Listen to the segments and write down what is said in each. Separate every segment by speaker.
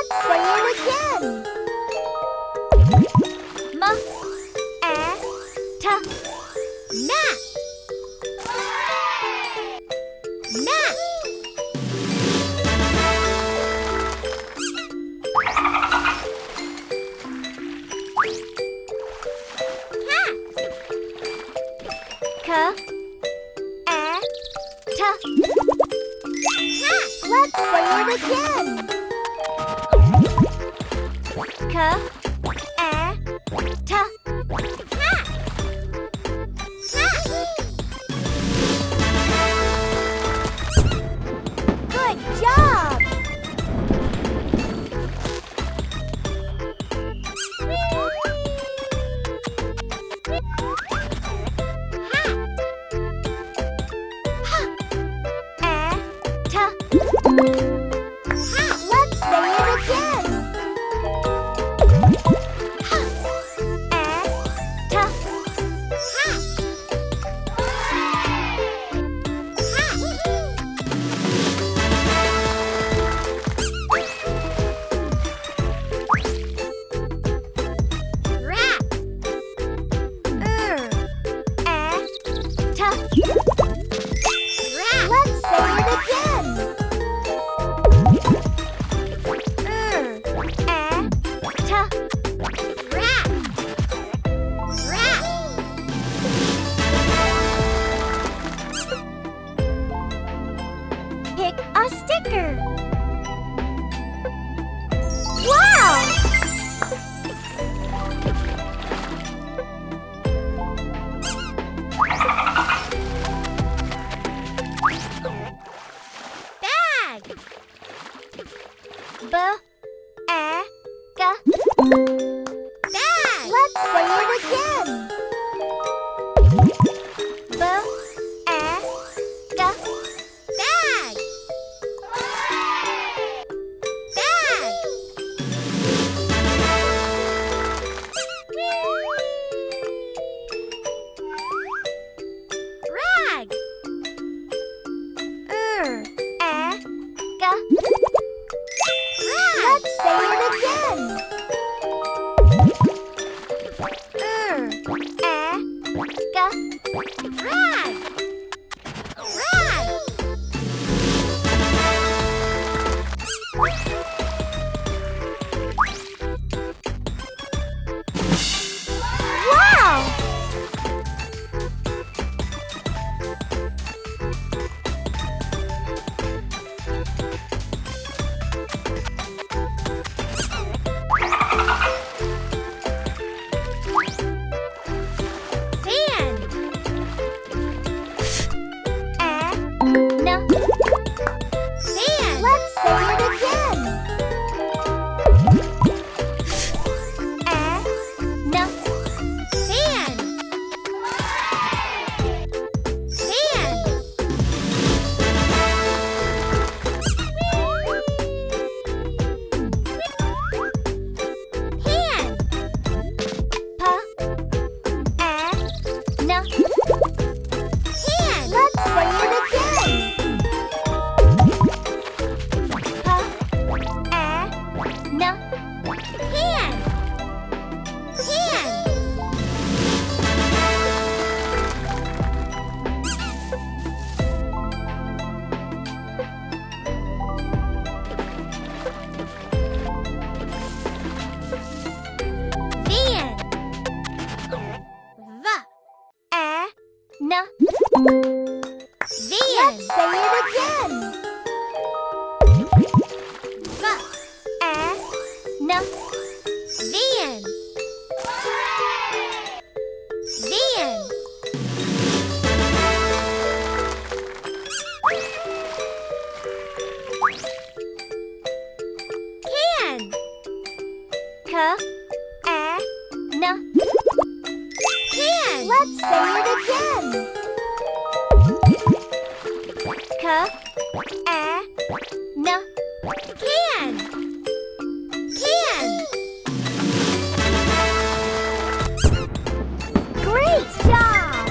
Speaker 1: Let's say it again. Mat. Mat. Cat. Cat. Let's say it again. Cat. Good job! Let's say it again. Pick a sticker. Wow! Bag. Bag. Let's say it again. Bag. Rag. Let's say it again. Rag. Rag. Wow! Let's say it again. Let's say it again. Van. Van. Can. Can. Let's say it again. Can. Can. Great job!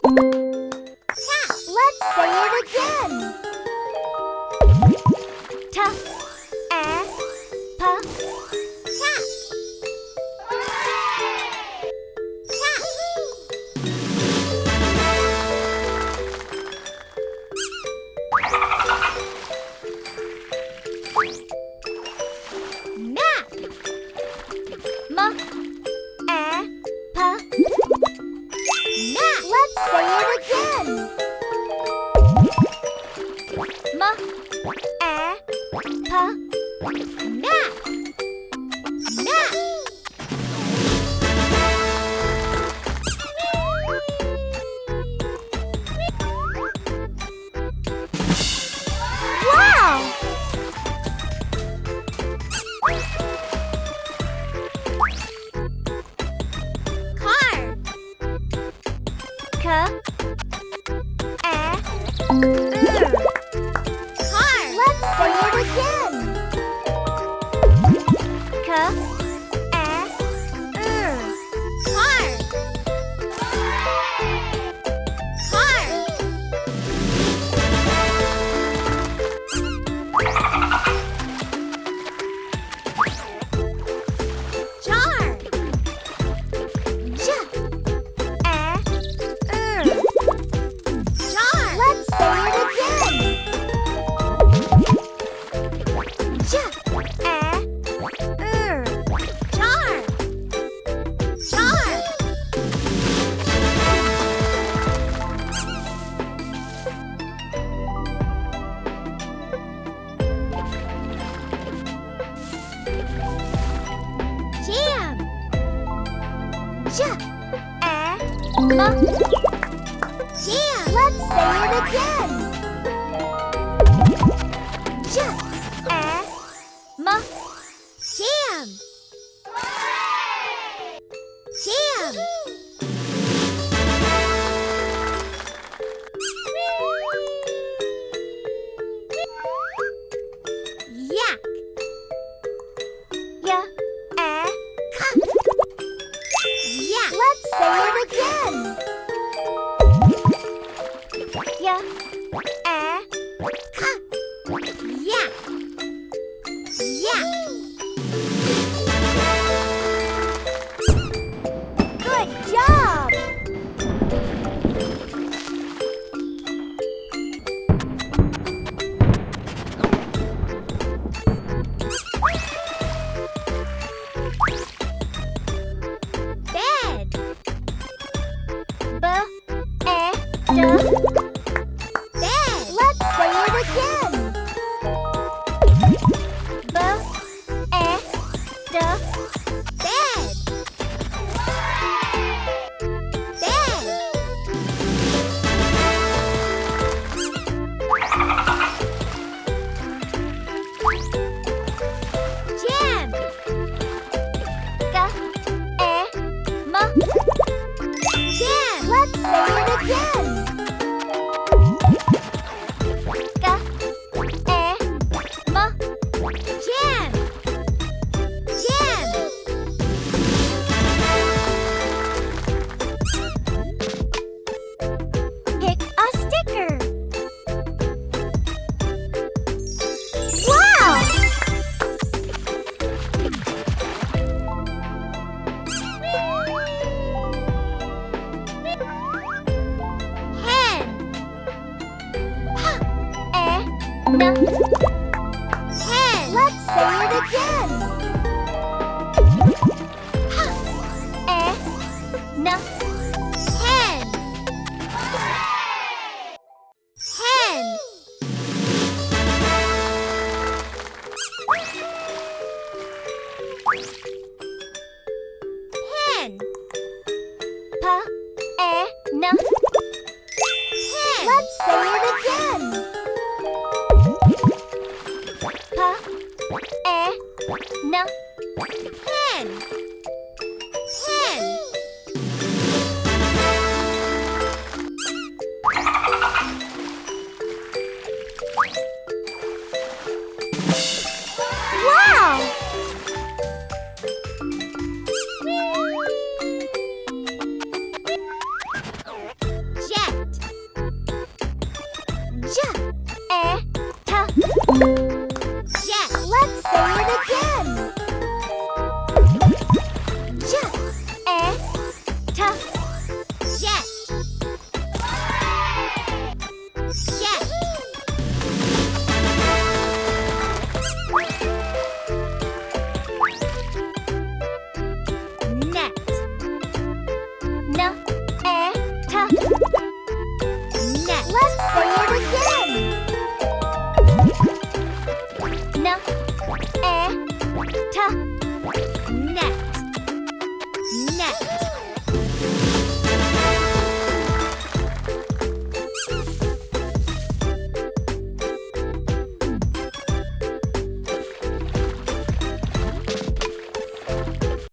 Speaker 1: Let's say it again. Ta, pa, tap. Map. Ma, pa. Map. Let's say it again. Ma, pa. Map. Map. Wow! Car. Car. Let's say it again. Car. Ma, jam. Let's say it again. Ma, jam. Jam. Yak. Ya, cup. Yeah. Let's say it again. Yeah. Cup. Yeah. Yeah. Good job. Bed. Let's say it again. Bed. Bed. Jam. Ma. Jam. Let's say it again. Jam. Jam. Pick a sticker. Wow! Hen. Na. Hen. Let's say it again. Na. Hen. Hen. Pen. Pa. Na. Pen. Let's say it again. Pa, na, pen.